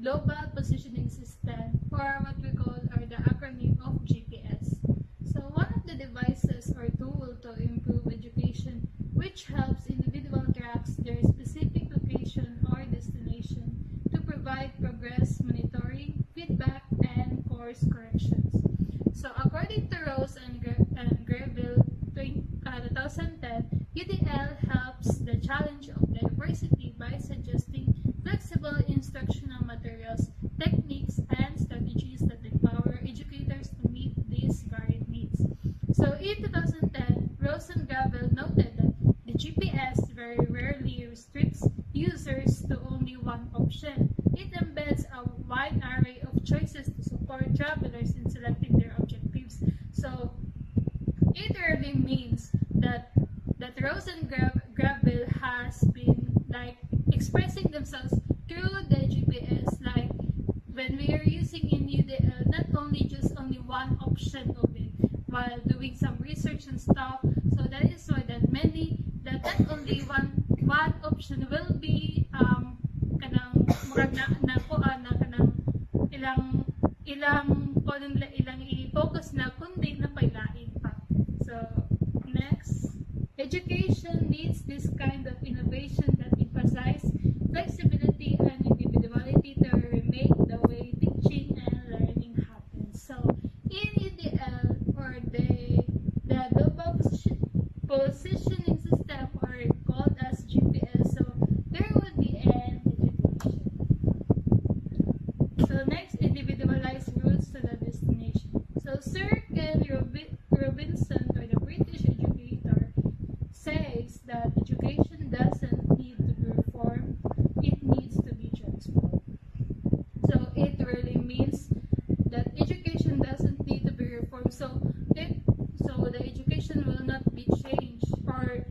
Global Positioning System, or what we call or the acronym of GPS. So one of the devices or tool to improve education which helps individual tracks their specific location or destination to provide progress monitoring, feedback, and course corrections. So according to Rose and Greville 2010, UDL helps the challenge of diversity by suggesting flexible instructional materials, techniques, and strategies that empower educators to meet these varied needs. So in 2010, Rose and Greville noted that the GPS very rarely restricts users to only one option. It embeds a wide array of choices to support travelers in selecting their objectives. So it really means that Rose and Greville has been like expressing themselves through the GPS, like when we are using in UDL, not only just only one option of it while doing some research and stuff. So that is why that not only one option will be kanang murag na kanang ilang i-focus na kundi na pailain pa. So next, education needs this kind of innovation that emphasize flexibility and individuality to remake the way teaching and learning happens. So in UDL, or the global positioning system, or called as GPS, so there would be an education. So next, individualized routes to the destination. So Sir Ken Robinson, or the British educator, says that education doesn't need to be reformed, it needs to be transformed. So it really means that education doesn't need to be reformed. So the education will not be changed, or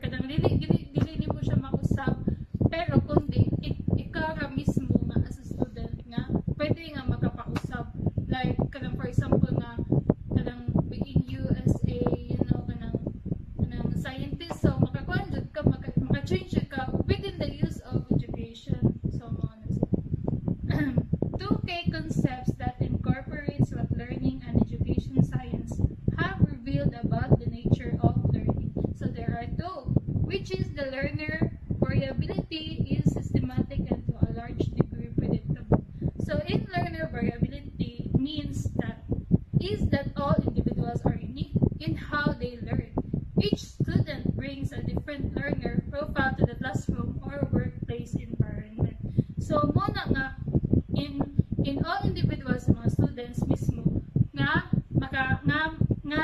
kanang dili mo siya mausab, pero kundi ikaw ra mismo nga as a student nga pwede nga makapausab, like kanang for example nga kanang being you as a kanang scientist, so makakuan jud ka maka-change ka within the use of education. So two key concepts that incorporates what learning and education science have revealed about the nature of learning. So there are two, which is the learner variability is systematic and to a large degree predictable. So in learner variability means that all individuals are unique in how they learn. Each student brings a different learner profile to the classroom or workplace environment. So muna nga in all individuals, mga students mismo nga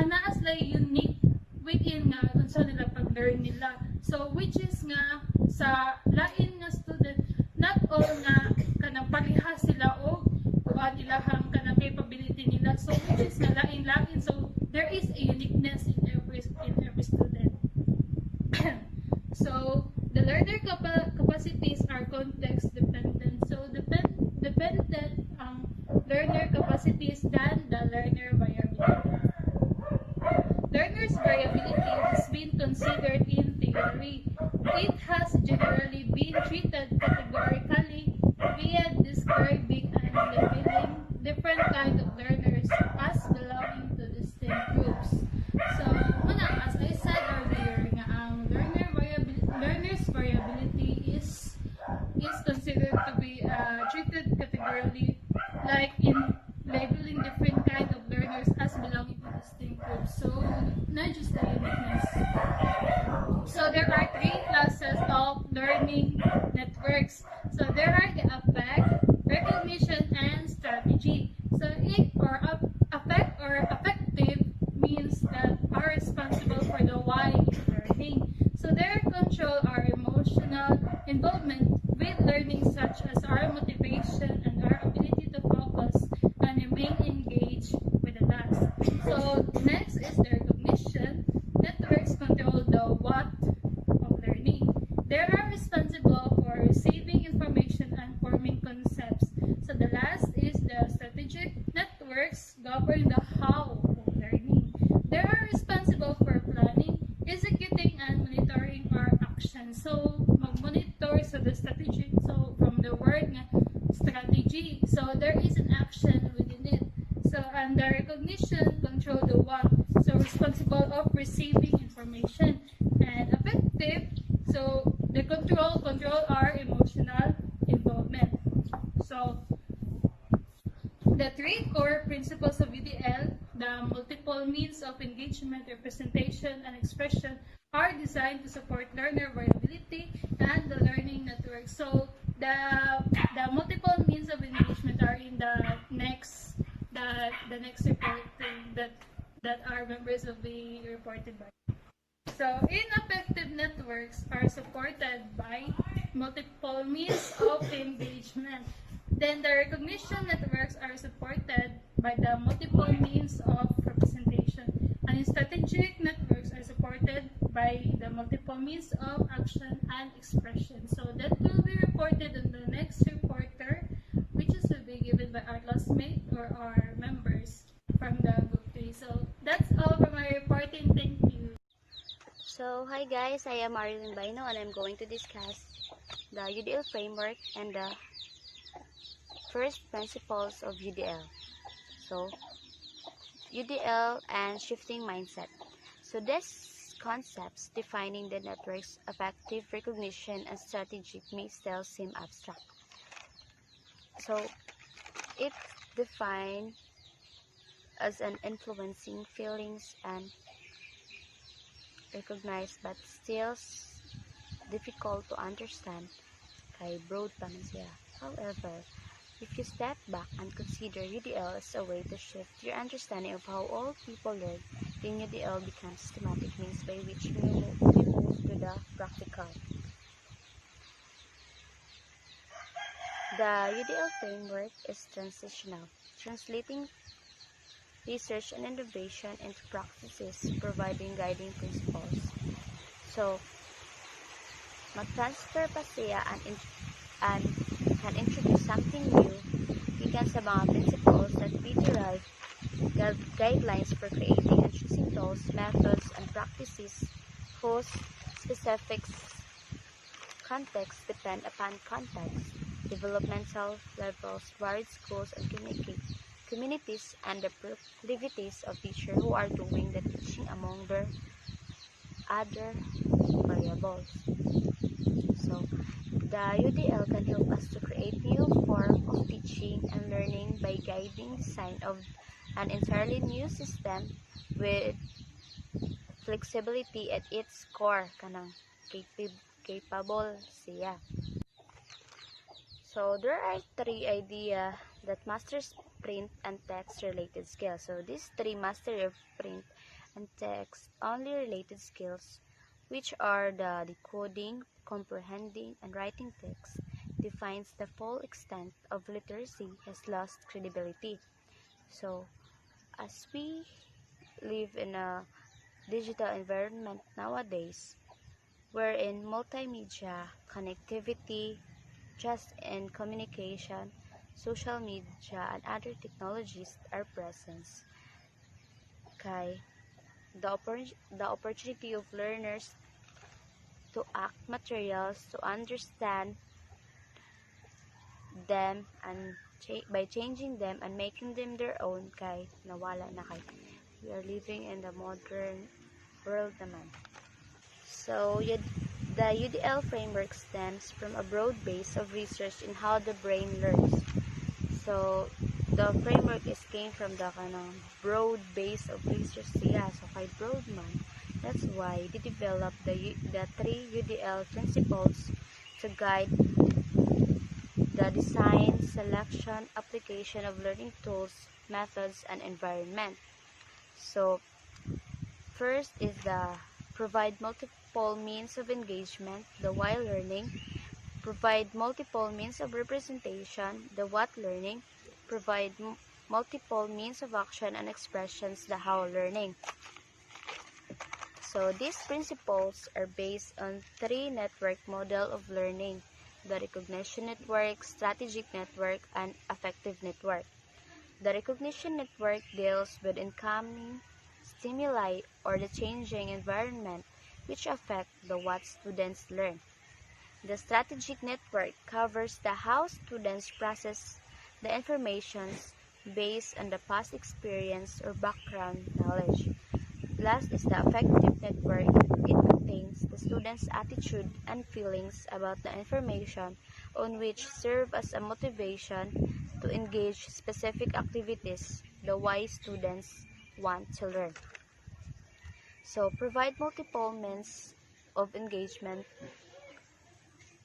naa sila unique within nga unsa nila pag-learn nila. So which is nga sa lain nga student, not all nga kanang parehas sila o kuan ilahang kanang capability nila. So which is nga lain. So there is a uniqueness in every student. So the learner capacities are context dependent. So dependent learner capacities than the learner variability. Learner's variability has been considered in theory. It has generally been treated categorically via describing and labeling different kinds of learners as belonging to distinct groups. So, as I said earlier, ang learner's variability is considered to be treated categorically, like in labeling different kinds of learners as belonging to distinct groups. So, not just the uniqueness. So, there are three classes of learning networks. So, there are the affect, recognition, and strategy. So, affect or affective means that are responsible for the why in learning. So, their control our emotional involvement with learning, such as our motivation and our ability to focus and remain engaged with the task. So next is the recognition. Networks control the what of learning. They are responsible for receiving information and forming concepts. So the last is the strategic. Networks govern the how of learning. They are responsible for planning, executing, and monitoring our actions. So mag-monitor, so the strategic, so from the word nga strategy So there is an action within it. So and the recognition control the what. So responsible of receiving information. And affective, so the control our emotional involvement. So the three core principles of UDL, the multiple means of engagement, representation, and expression, are designed to support learner variability and the learning network. So the multiple means of engagement are in the next reporting that our members will be reported by. So ineffective networks are supported by multiple means of engagement. Then the recognition networks are supported by the multiple means of representation. And strategic networks are supported by the multiple means of action and expression. So that will be reported in the next reporter, which is will be given by our classmate or our members from the group 3. So that's all for my reporting. Thank you. So, hi guys, I am Marilyn Baino and I'm going to discuss the UDL framework and the first principles of UDL. So, UDL and shifting mindset. So, these concepts defining the network's effective recognition and strategic may still seem abstract. So, it's defined as an influencing feelings and recognized but still difficult to understand kay broad pa man siya. However, if you step back and consider UDL as a way to shift your understanding of how all people learn, then UDL becomes systematic means by which we move to the practical. The UDL framework is transitional, translating research and innovation into practices, providing guiding principles. So, mag-transfer pa siya and can introduce something new, gikan sa mga principles that we derive guidelines for creating and choosing tools, methods, and practices whose specific context depend upon context, developmental levels, varied schools and communities, and the proclivities of teachers who are doing the teaching among their other variables. So, the UDL can help us to create new form of teaching and learning by guiding design of an entirely new system with flexibility at its core, kanang capable siya. So, there are three ideas that masters print and text related skills. So, these three mastery of print and text only related skills, which are the decoding, comprehending, and writing text, defines the full extent of literacy has lost credibility. So, as we live in a digital environment nowadays, wherein multimedia, connectivity, trust and communication, social media, and other technologies are present, kay the opportunity of learners to act materials, to understand them, and by changing them and making them their own, kay nawala na kay we are living in the modern world naman. So, the UDL framework stems from a broad base of research in how the brain learns. So, the framework is came from the broad base of research siya. So, kay broad man, that's why they developed the three UDL principles to guide the design, selection, application of learning tools, methods, and environment. So, first is the provide multiple means of engagement, the why learning, provide multiple means of representation, the what learning, provide multiple means of action and expressions, the how learning. So these principles are based on three network model of learning: the recognition network, strategic network, and affective network. The recognition network deals with incoming stimuli or the changing environment which affect the what students learn. The strategic network covers the how students process the informations based on the past experience or background knowledge. Last is the affective network. It contains the student's attitude and feelings about the information on which serve as a motivation to engage specific activities the why students want to learn. So provide multiple means of engagement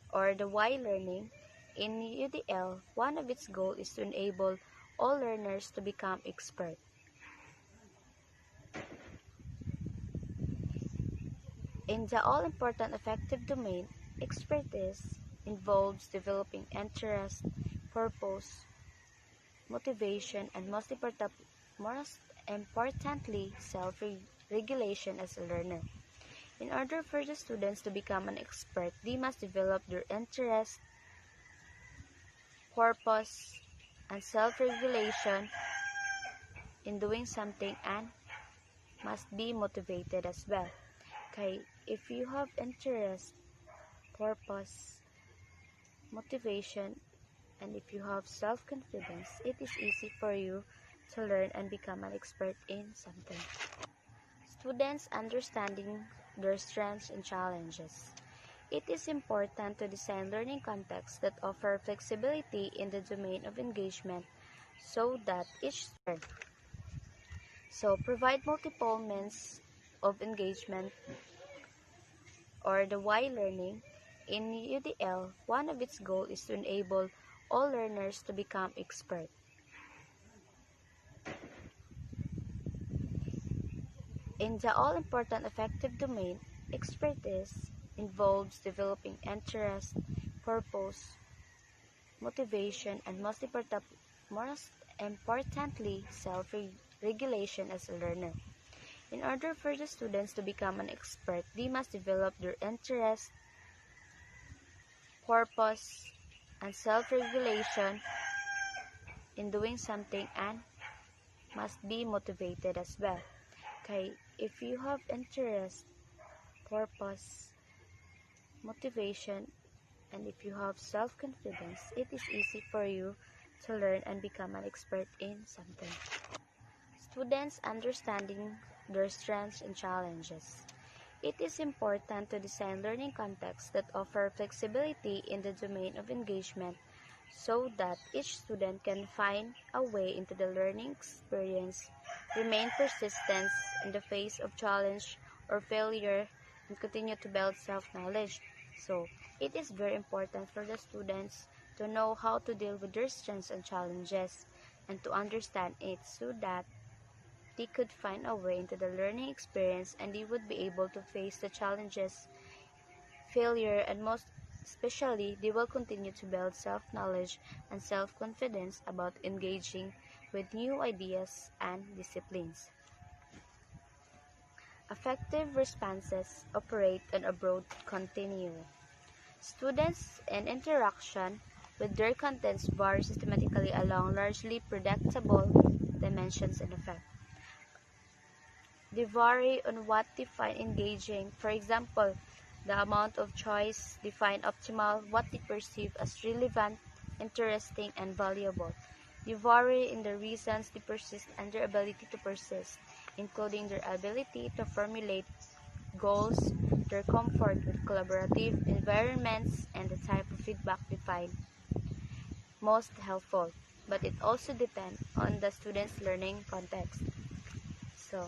or the why learning. In UDL, one of its goals is to enable all learners to become expert. In the all-important affective domain, expertise involves developing interest, purpose, motivation, and most importantly, self-regulation as a learner. In order for the students to become an expert, they must develop their interest, purpose, and self-regulation in doing something and must be motivated as well. Okay, if you have interest, purpose, motivation, and if you have self-confidence, it is easy for you to learn and become an expert in something. Students understanding their strengths and challenges. It is important to design learning contexts that offer flexibility in the domain of engagement so that each student. So provide multiple means of engagement or the why learning. In UDL, one of its goals is to enable all learners to become expert. In the all-important affective domain, expertise involves developing interest, purpose, motivation, and most importantly, self-regulation as a learner. In order for the students to become an expert, they must develop their interest, purpose, and self-regulation in doing something and must be motivated as well. Okay, if you have interest, purpose, motivation, and if you have self-confidence, it is easy for you to learn and become an expert in something. Students understanding their strengths and challenges. It is important to design learning contexts that offer flexibility in the domain of engagement so that each student can find a way into the learning experience, remain persistent in the face of challenge or failure, and continue to build self-knowledge. So, it is very important for the students to know how to deal with their strengths and challenges and to understand it so that they could find a way into the learning experience and they would be able to face the challenges, failure, and most especially, they will continue to build self-knowledge and self-confidence about engaging with new ideas and disciplines. Affective responses operate on a broad continuum. Students and interaction with their contents vary systematically along largely predictable dimensions in effect. They vary on what they find engaging. For example, the amount of choice they find optimal, what they perceive as relevant, interesting, and valuable. They vary in the reasons they persist and their ability to persist, including their ability to formulate goals, their comfort with collaborative environments, and the type of feedback they find most helpful. But it also depends on the student's learning context. So,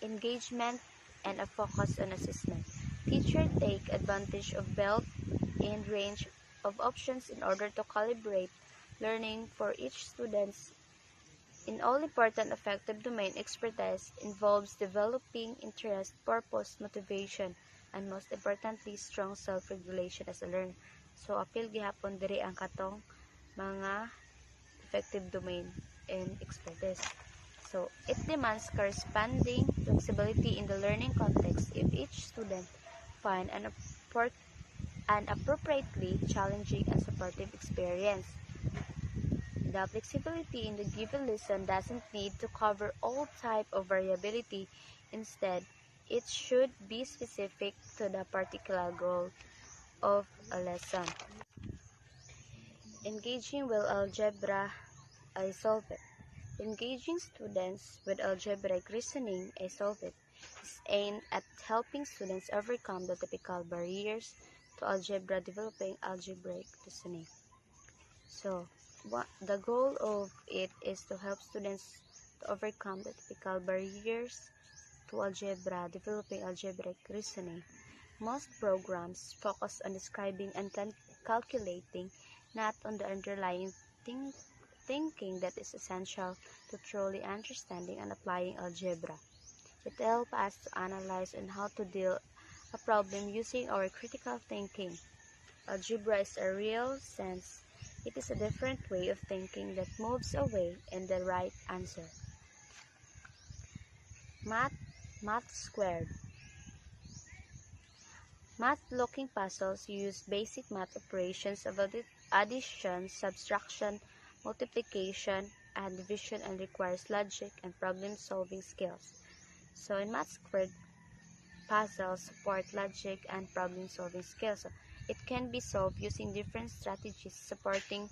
engagement and a focus on assessment. Teachers take advantage of built-in range of options in order to calibrate learning for each student. In all important affective domain, expertise involves developing interest, purpose, motivation, and most importantly, strong self-regulation as a learner. So, apil gihapon diri ang katong mga effective domain and expertise. So, it demands corresponding flexibility in the learning context if each student find an appropriately challenging and supportive experience. The flexibility in the given lesson doesn't need to cover all type of variability. Instead, it should be specific to the particular goal of a lesson. Engaging with algebra, I solve it. Engaging students with algebraic reasoning, I solve it, is aimed at helping students overcome the typical barriers to algebra, developing algebraic reasoning. So, the goal of it is to help students to overcome the typical barriers to algebra, developing algebraic reasoning. Most programs focus on describing and calculating, not on the underlying thinking that is essential to truly understanding and applying algebra. It helps us to analyze and how to deal a problem using our critical thinking. Algebra is a real sense. It is a different way of thinking that moves away in the right answer. Math squared. Math-looking puzzles use basic math operations of addition, subtraction, multiplication, and division and requires logic and problem-solving skills. So in math squared, puzzles support logic and problem-solving skills. So it can be solved using different strategies supporting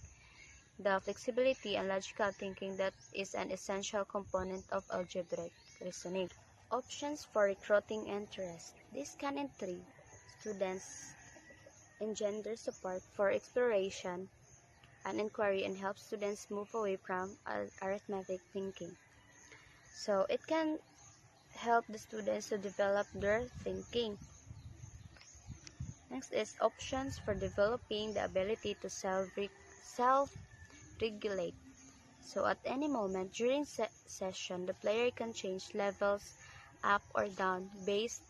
the flexibility and logical thinking that is an essential component of algebraic reasoning. Options for recruiting interest. This can intrigue students, engender support for exploration and inquiry, and help students move away from arithmetic thinking. So it can help the students to develop their thinking. Next is options for developing the ability to self-regulate. So at any moment during session, the player can change levels up or down based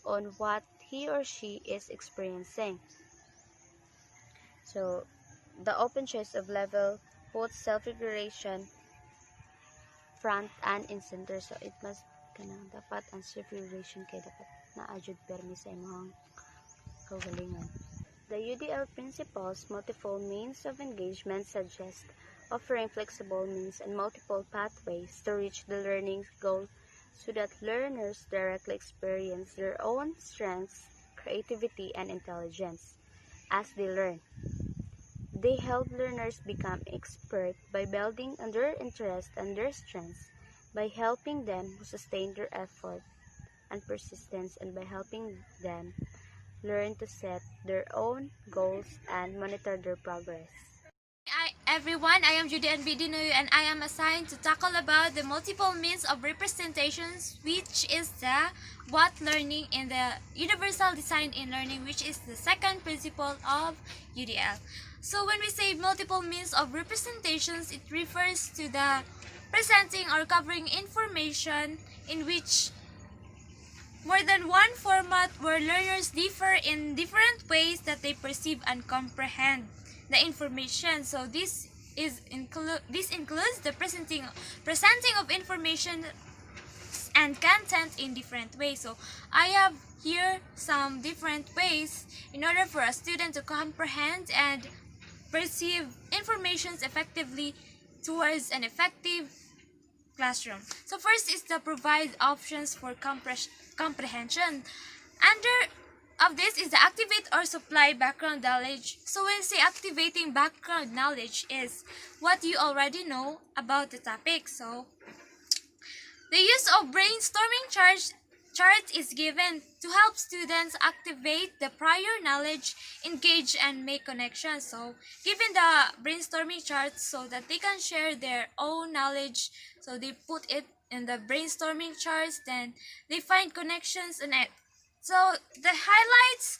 on what he or she is experiencing. So the open choice of level puts self-regulation front and in center. So it must dapat ang self-regulation kay dapat na-adjud permi sa imong kagalingan. The UDL principles, multiple means of engagement, suggest offering flexible means and multiple pathways to reach the learning goal so that learners directly experience their own strengths, creativity, and intelligence as they learn. They help learners become expert by building on their interests and their strengths, by helping them sustain their effort and persistence, and by helping them learn to set their own goals and monitor their progress. Hi everyone, I am Judy Anbidinoy and I am assigned to tackle about the multiple means of representations, which is the what learning in the universal design in learning, which is the second principle of UDL. So when we say multiple means of representations, it refers to the presenting or covering information in which more than one format where learners differ in different ways that they perceive and comprehend the information. So this includes the presenting of information and content in different ways. So I have here some different ways in order for a student to comprehend and perceive information effectively towards an effective classroom. So first is to provide options for comprehension. Under of this is the activate or supply background knowledge. So when say activating background knowledge is what you already know about the topic. So the use of brainstorming charts is given to help students activate the prior knowledge, engage and make connections. So given the brainstorming charts so that they can share their own knowledge, so they put it in the brainstorming charts, then they find connections in it. So the highlights,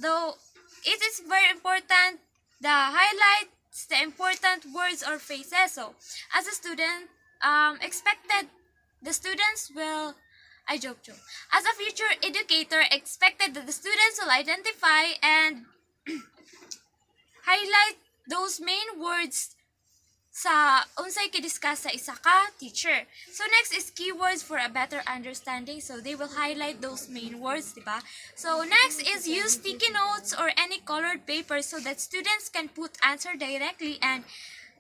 though it is very important, the highlights the important words or phrases. So as a student, expected the students will as a future educator, expected that the students will identify and highlight those main words sa unsay kidiscuss sa isa ka teacher. So next is keywords for a better understanding. So they will highlight those main words, diba? So next is use sticky notes or any colored paper so that students can put answer directly and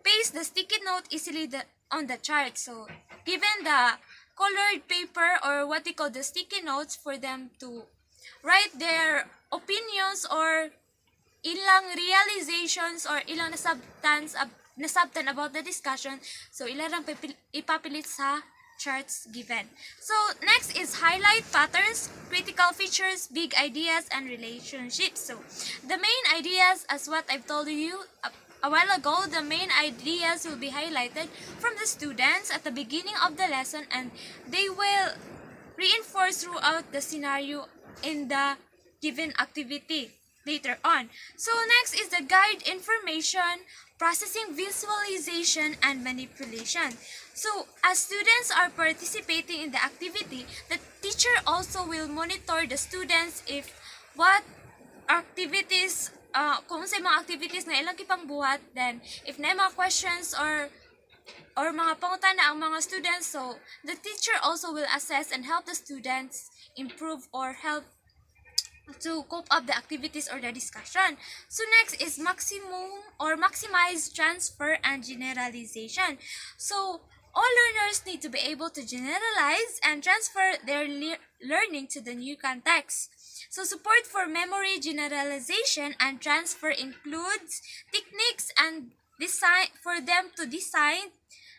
paste the sticky note easily on the chart. So given the colored paper or what they call the sticky notes for them to write their opinions or ilang realizations or ilang nasabtan about the discussion. So ilarang ipapilit sa charts given. So next is highlight patterns, critical features, big ideas, and relationships. So the main ideas, as what I've told you a while ago, the main ideas will be highlighted from the students at the beginning of the lesson, and they will reinforce throughout the scenario in the given activity later on. So next is the guide information, processing, visualization, and manipulation. So as students are participating in the activity, the teacher also will monitor the students if what activities, kung sa mga activities na ilang kipang buhat, then if na mga questions or mga pangutana ang mga students, so the teacher also will assess and help the students improve or help to cope up the activities or the discussion. So next is maximum or maximize transfer and generalization. So all learners need to be able to generalize and transfer their learning to the new context. So support for memory generalization and transfer includes techniques and design for them to design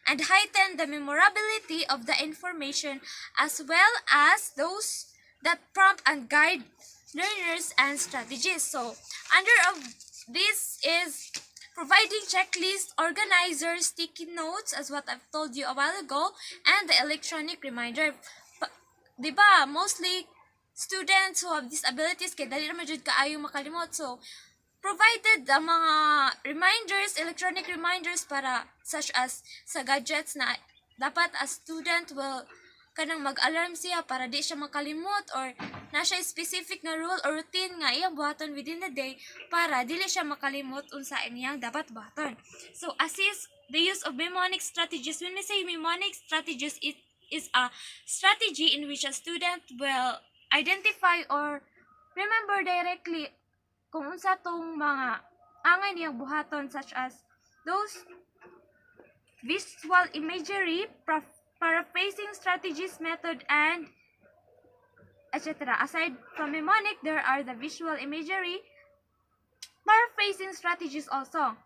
and heighten the memorability of the information, as well as those that prompt and guide learners and strategies. So under of this is providing checklists, organizers, sticky notes, as what I've told you a while ago, and the electronic reminder. Diba, mostly students who have disabilities kaya dali naman jud kaayo makalimot. So provided ang mga reminders, electronic reminders para such as sa gadgets na dapat as student will kanang mag-alarm siya para di siya makalimot, or na siya specific na rule or routine nga iyang buhaton within the day para dili siya makalimot unsa iyang dapat buhaton. So assist the use of mnemonic strategies. When we say mnemonic strategies, it is a strategy in which a student will identify or remember directly kung unsa tong mga angay niyang buhaton, such as those visual imagery, paraphrasing strategies, method, and etc. Aside from mnemonic, there are the visual imagery, paraphrasing strategies also.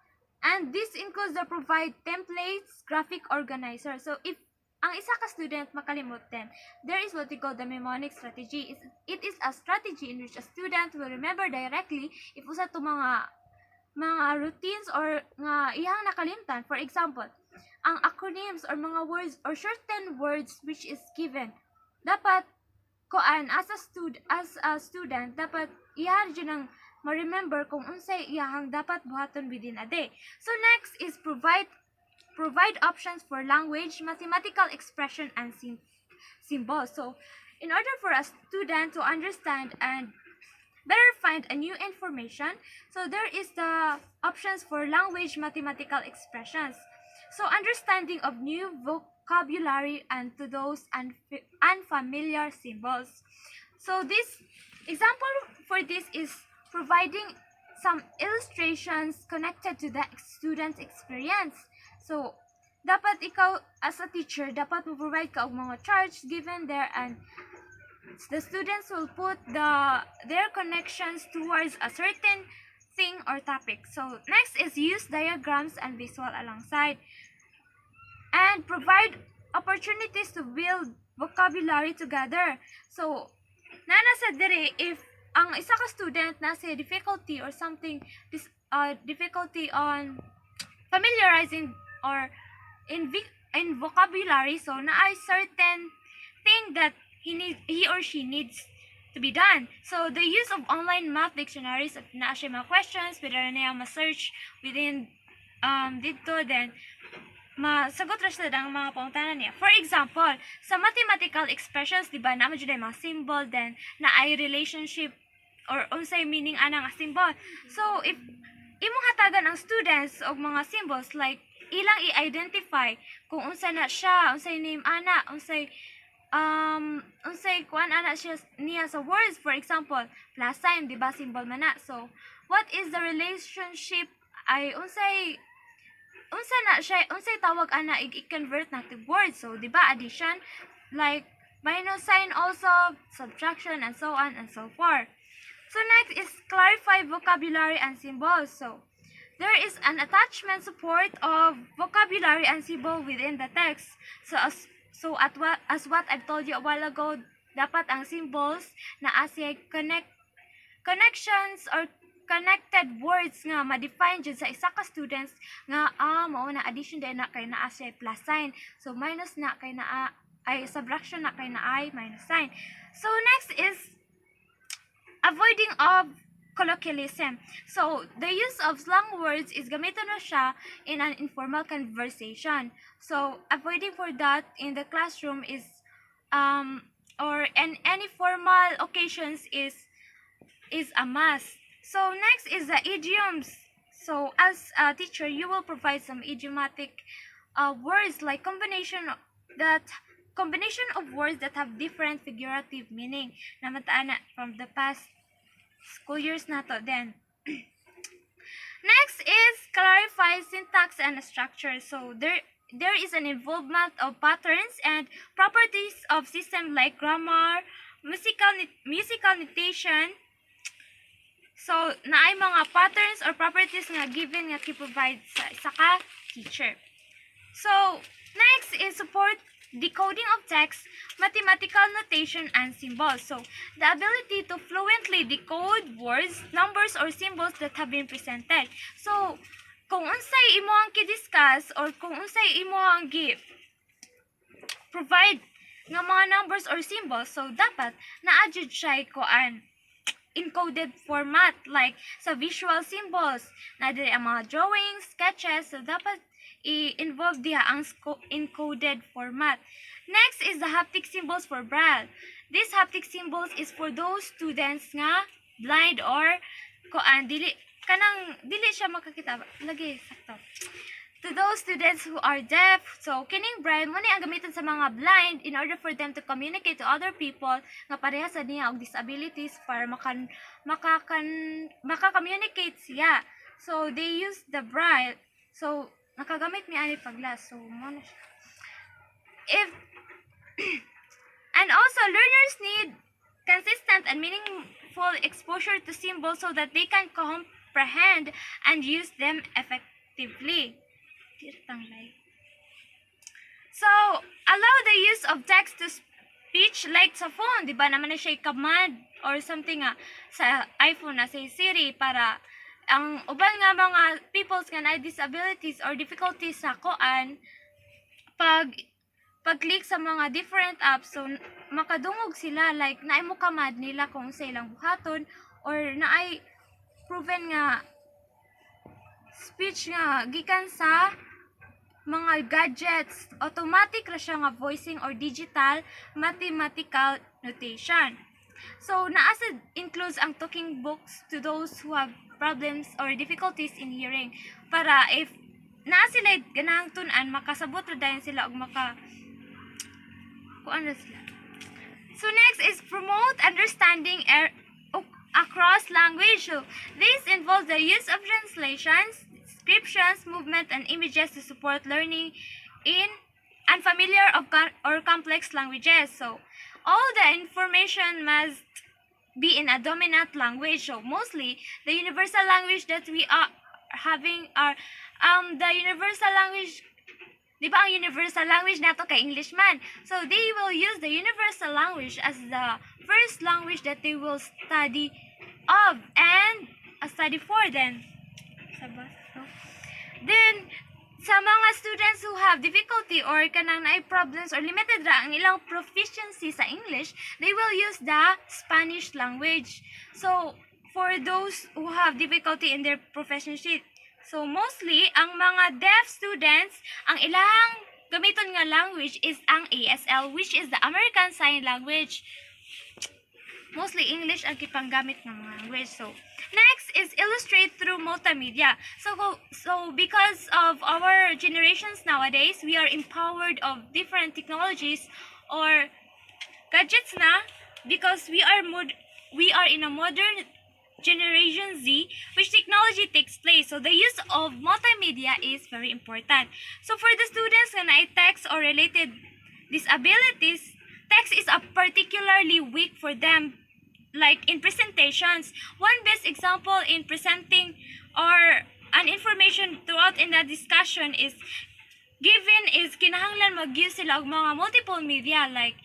And this includes the provide templates, graphic organizer. So if ang isa ka student makalimot, then there is what we call the mnemonic strategy. It is a strategy in which a student will remember directly if usa to mga routines or nga iyang nakalimtan. For example, ang acronyms or mga words or shortened words which is given, dapat koan as a student dapat iyang dyan ang ma-remember kung unsay iyang dapat buhaton within a day. So next is provide options for language, mathematical expression, and symbols. So in order for a student to understand and better find a new information, so there is the options for language, mathematical expressions. So understanding of new vocabulary and to those unfamiliar symbols. So this example for this is providing some illustrations connected to the student's experience. So dapat ikaw as a teacher, dapat mo provide ka og mga charts given there, and the students will put their connections towards a certain thing or topic. So next is use diagrams and visual alongside, and provide opportunities to build vocabulary together. So nana sa dire, if ang isa ka student nasa difficulty or something, difficulty on familiarizing or in vocabulary, so na ay certain thing that he or she needs to be done. So the use of online math dictionaries, at na siya mga questions, whether na yung ma-search within dito, then masagot ra siya ang mga pangutanan niya. For example, sa mathematical expressions, di ba, naman dyan mga symbol, then na ay relationship or unsay meaning anang symbol. So if imong hatagan ang students og mga symbols, like ilang i-identify kung unsa na siya, unsay name ana, unsay kuan ana siya niya sa words. For example, plus sign, di ba, symbol man na. So what is the relationship ay unsa na siya, unsay tawag ana i-convert na to words. So di ba, addition, like minus sign also, subtraction, and so on and so forth. So next is clarify vocabulary and symbols. So there is an attachment support of vocabulary and symbol within the text. So as what I've told you a while ago, dapat ang symbols na asya connections or connected words nga ma-define jud sa isa ka students nga mao na addition din na kay naa siya plus sign. So minus na kay naa ay subtraction na kay naa ay minus sign. So next is avoiding of colloquialism. So the use of slang words is gamiton na siya in an informal conversation. So avoiding for that in the classroom is or in any formal occasions is a must. So next is the idioms. So as a teacher, you will provide some idiomatic words like combination of words that have different figurative meaning na mataan na from the past school years nato then. Next is clarify syntax and structure. So there is an involvement of patterns and properties of system like grammar, musical notation. So naay mga patterns or properties nga given nga ki-provide sa isa ka teacher. So next is support decoding of text, mathematical notation, and symbols. So the ability to fluently decode words, numbers, or symbols that have been presented. So kung unsay imo ang ki-discuss or kung unsay imo ang provide nga mga numbers or symbols, so dapat na-adjust siya kuan encoded format like sa visual symbols na dili ang mga drawings, sketches, so dapat i-involve diha ang encoded format. Next is the haptic symbols for Braille. This haptic symbols is for those students nga blind or kuan dili siya makakita lagi sakto. To those students who are deaf, so kining Braille mo ni ang gamiton sa mga blind in order for them to communicate to other people nga pareha sa niya og disabilities para maka-communicate siya. So they use the Braille. So nakagamit mi ani paglas. So mo na siya. And also learners need consistent and meaningful exposure to symbols so that they can comprehend and use them effectively. So, allow the use of text to speech like sa phone, di ba naman na siya command or something nga sa iPhone na say Siri para ang uban nga mga peoples nga na disabilities or difficulties sa kuan pag-click sa mga different apps, so makadungog sila like naay mo command nila kung sa ilang buhaton or naay proven nga speech nga gikan sa mga gadgets, automatic ra siya nga voicing or digital mathematical notation. So naasad includes ang talking books to those who have problems or difficulties in hearing para if naa sila ganang tun-an makasabot ra dayon sila og kuan ra sila. So next is promote understanding across language. So this involves the use of translations, descriptions, movement, and images to support learning in unfamiliar or complex languages. So all the information must be in a dominant language. So mostly the universal language that we are having are the universal language. Di ba ang universal language nato kay English man? So they will use the universal language as the first language that they will study of and study for then. Then, sa mga students who have difficulty or kanang naay problems or limited ra ang ilang proficiency sa English, they will use the Spanish language. So, for those who have difficulty in their proficiency, so mostly, ang mga deaf students, ang ilang gamiton nga language is ang ASL, which is the American Sign Language. Mostly English ang kipanggamit ng language. So next is illustrate through multimedia. So because of our generations nowadays, we are empowered of different technologies or gadgets na because we are in a modern generation Z, which technology takes place. So the use of multimedia is very important. So for the students na naay text or related disabilities, text is particularly weak for them like in presentations. One best example in presenting or an information throughout in the discussion is given is kinahanglan mag-use sila og mga multiple media like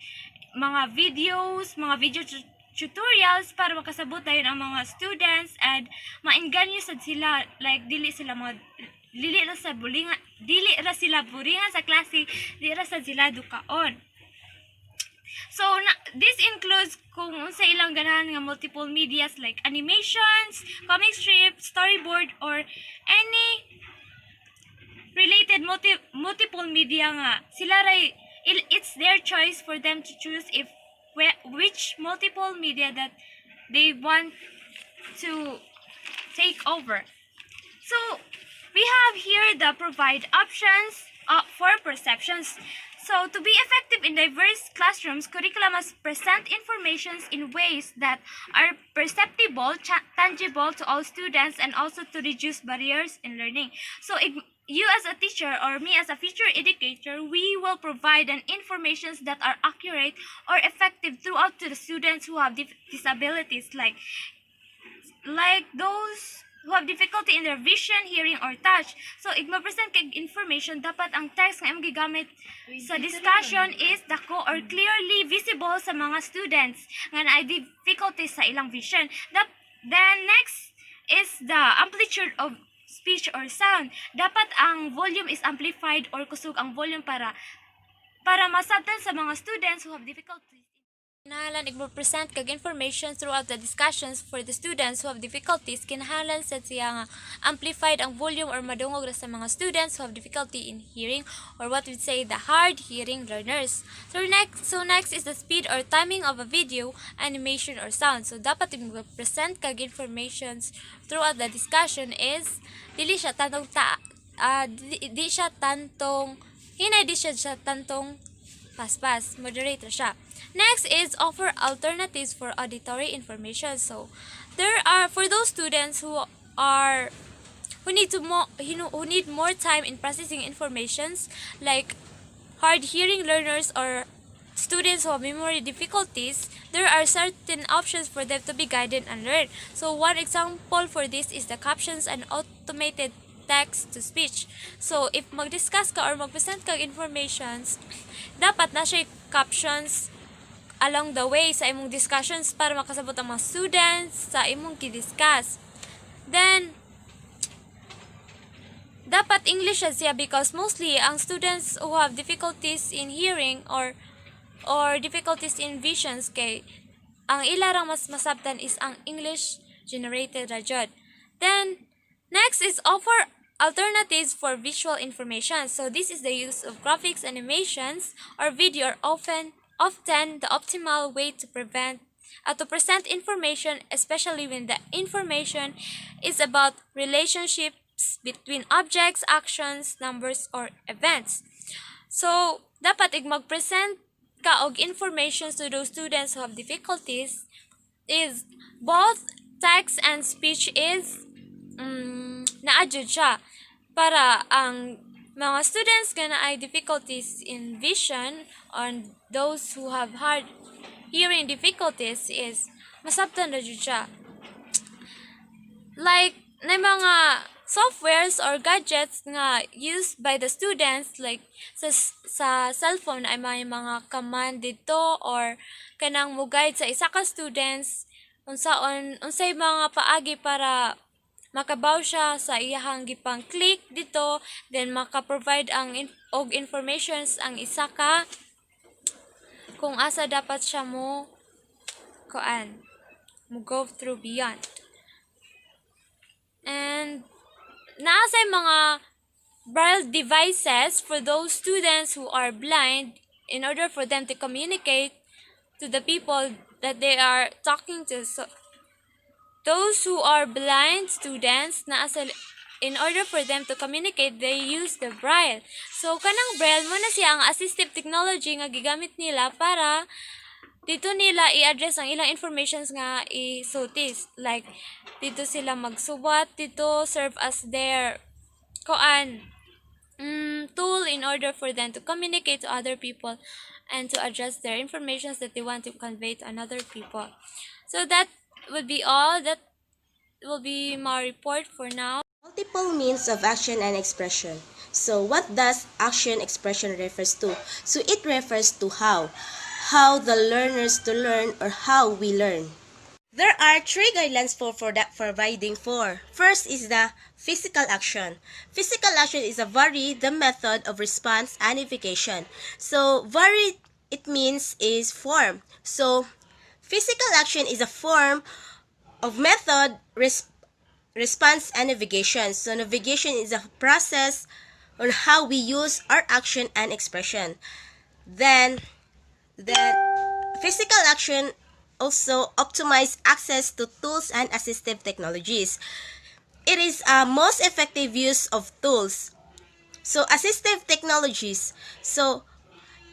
mga videos, mga video tutorials para makasabot dayon ang mga students and maengganyo sad sila like dili ra sila buringan sa klase, dili ra sad sila dukaon. So, this includes kung unsa ilang ganahan nga multiple medias like animations, comic strip, storyboard, or any related multiple media nga. It's their choice for them to choose which multiple media that they want to take over. So, we have here the provide options for perceptions. So, to be effective in diverse classrooms, curricula must present information in ways that are perceptible, tangible to all students, and also to reduce barriers in learning. So, if you as a teacher or me as a future educator, we will provide an informations that are accurate or effective throughout to the students who have disabilities, like those who have difficulty in their vision, hearing, or touch. So, if ma-present kay information, dapat ang text nga imong gigamit sa discussion is dako or clearly visible sa mga students nga naay difficulties sa ilang vision. Then, next is the amplitude of speech or sound. Dapat ang volume is amplified or kusog ang volume para masabtan sa mga students who have difficulties. Kinahanglan i-present kag information throughout the discussions for the students who have difficulties. Kinahanglan sa siya nga amplified ang volume or madungog ra sa mga students who have difficulty in hearing, or what we say the hard hearing learners. So next is the speed or timing of a video, animation, or sound. So dapat i-present kag informations throughout the discussion is di siya tantong paspas, moderate ra siya. Next is offer alternatives for auditory information. So there are for those students who need more time in processing informations, like hard hearing learners or students who have memory difficulties, there are certain options for them to be guided and learn. So one example for this is the captions and automated text to speech. So if mag-discuss ka or mag-present ka informations, dapat na siya captions along the way sa imong discussions para makasabot ang mga students sa imong gi-discuss. Then dapat English siya because mostly ang students who have difficulties in hearing or difficulties in visions kay ang ilarang mas masabtan is ang English generated ra jud. Then next is offer alternatives for visual information. So this is the use of graphics, animations, or video are often the optimal way to present information, especially when the information is about relationships between objects, actions, numbers, or events. So dapat mag-present ka og information to those students who have difficulties is both text and speech is na-adjust siya para ang mga students nga naay difficulties in vision or those who have hard hearing difficulties is masabtan na jud siya. Like na mga softwares or gadgets nga used by the students, like sa cellphone ay may mga command dito or kanang mo-guide sa isa ka students unsay mga paagi para makabaw siya sa iyahang gipang click dito, then maka-provide og informations ang isa ka kung asa dapat siya mo go through beyond. And naasay mga braille devices for those students who are blind in order for them to communicate to the people that they are talking to. So those who are blind students, in order for them to communicate, they use the braille. So, kanang braille mo na siya ang assistive technology nga gigamit nila para dito nila i-address ang ilang informations nga isultis. Like, dito sila magsuwat, dito serve as their tool in order for them to communicate to other people and to address their informations that they want to convey to another people. So that would be all. That will be my report for now. Multiple means of action and expression. So what does action expression refers to? So it refers to how the learners to learn or how we learn. There are three guidelines for that providing for. First is the physical action. Physical action is a vary the method of response and identification. So vary it means is form. So physical action is a form of method response and navigation. So navigation is a process on how we use our action and expression. Then physical action also optimize access to tools and assistive technologies. It is a most effective use of tools. So assistive technologies. So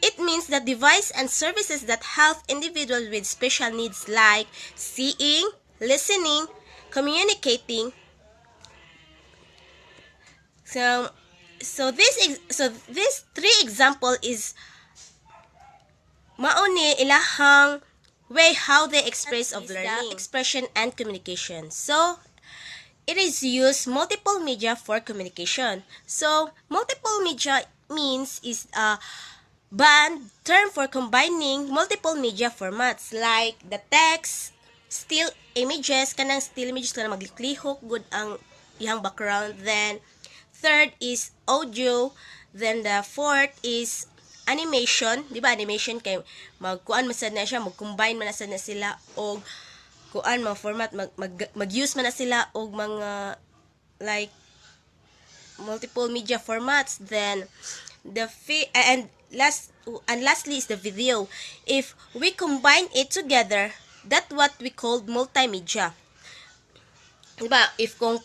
it means the device and services that help individuals with special needs like seeing, listening, communicating. So this three example is mauni ilahang way how they express of learning, expression and communication. So it is used multiple media for communication. So multiple media means is a band term for combining multiple media formats like the text, still images, kanang still images kanang magliklihok good ang iyang background. Then third is audio. Then the fourth is animation. Di ba animation kay magkuan man sad na siya, mag-combine man na sad na sila og kuan mga format mag-use man na sila og mga like multiple media formats. Then lastly is the video. If we combine it together, that's what we call multimedia. Diba? If kung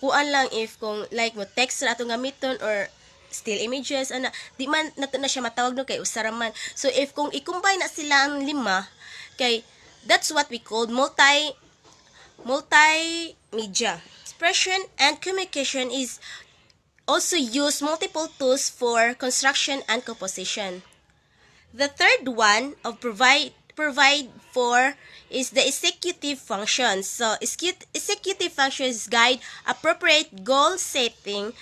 like mo text ra atong gamiton or still images ana di man nato na siya matawag no kay usaraman. So if kung i-combine na sila ang lima kay that's what we call multimedia. Expression and communication is also use multiple tools for construction and composition. The third one of provide for is the executive functions. So executive functions guide appropriate goal setting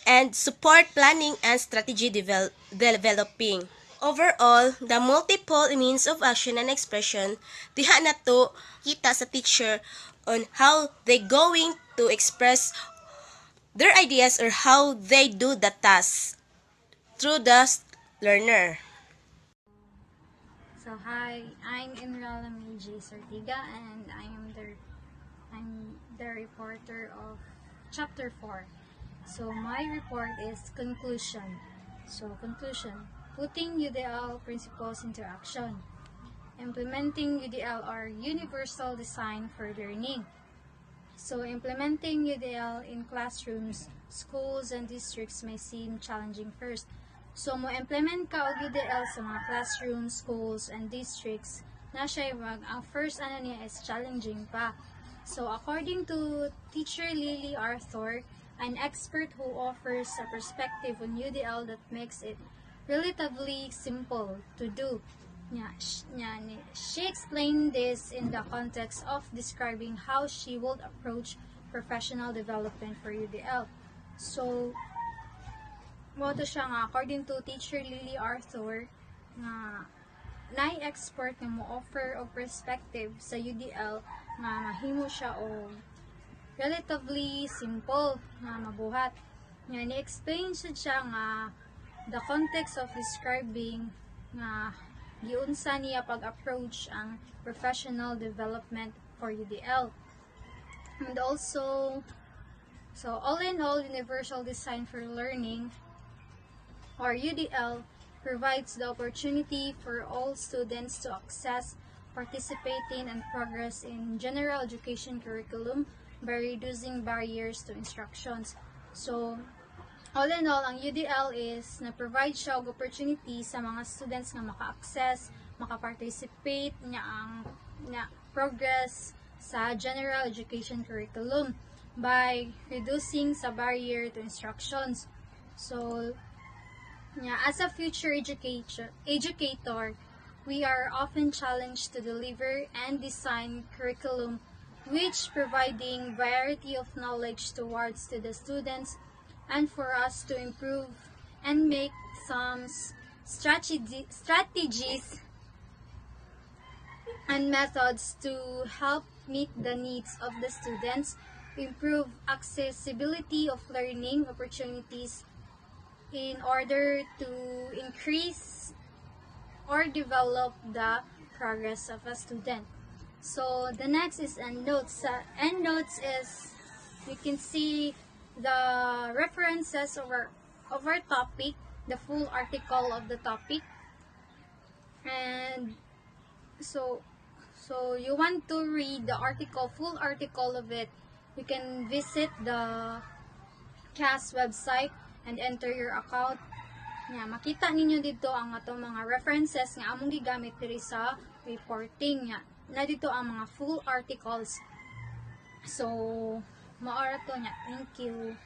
and support planning and strategy developing. Overall, the multiple means of action and expression diha na to kita sa teacher on how they going to express their ideas or how they do the task through the learner. So hi, I'm Imrala J. Sortiga and I'm the reporter of Chapter 4. So my report is conclusion. So conclusion, putting UDL principles into action. Implementing UDL are universal design for learning. So implementing UDL in classrooms, schools, and districts may seem challenging first. So mo-implement ka og UDL sa mga classrooms, schools, and districts, na siya ang first niya is challenging pa. So according to Teacher Lily Arthur, an expert who offers a perspective on UDL that makes it relatively simple to do. She explained this in the context of describing how she would approach professional development for UDL. So, moto siya nga, according to Teacher Lily Arthur, nga na-expert nga mo-offer og perspective sa UDL nga mahimo siya o relatively simple nga mabuhat. Nga ni-explain siya nga the context of describing nga giunsa niya pag-approach ang professional development for UDL. And also, so all in all, universal design for learning or UDL provides the opportunity for all students to access, participate in, and progress in general education curriculum by reducing barriers to instructions. So, all in all, ang UDL is na-provide siya og opportunity sa mga students nga maka-access, maka-participate nga progress sa general education curriculum by reducing sa barrier to instructions. So, as a future educator, we are often challenged to deliver and design curriculum which providing variety of knowledge towards to the students and for us to improve and make some strategies and methods to help meet the needs of the students, improve accessibility of learning opportunities in order to increase or develop the progress of a student. So the next is endnotes. Endnotes is, you can see the references of our topic, the full article of the topic, and so you want to read the article, full article of it, you can visit the CAS website and enter your account. Nga, makita ninyo dito ang atong mga references nga among gigamit diri sa reporting nga. Na dito ang mga full articles. So, maara to nya. Thank you.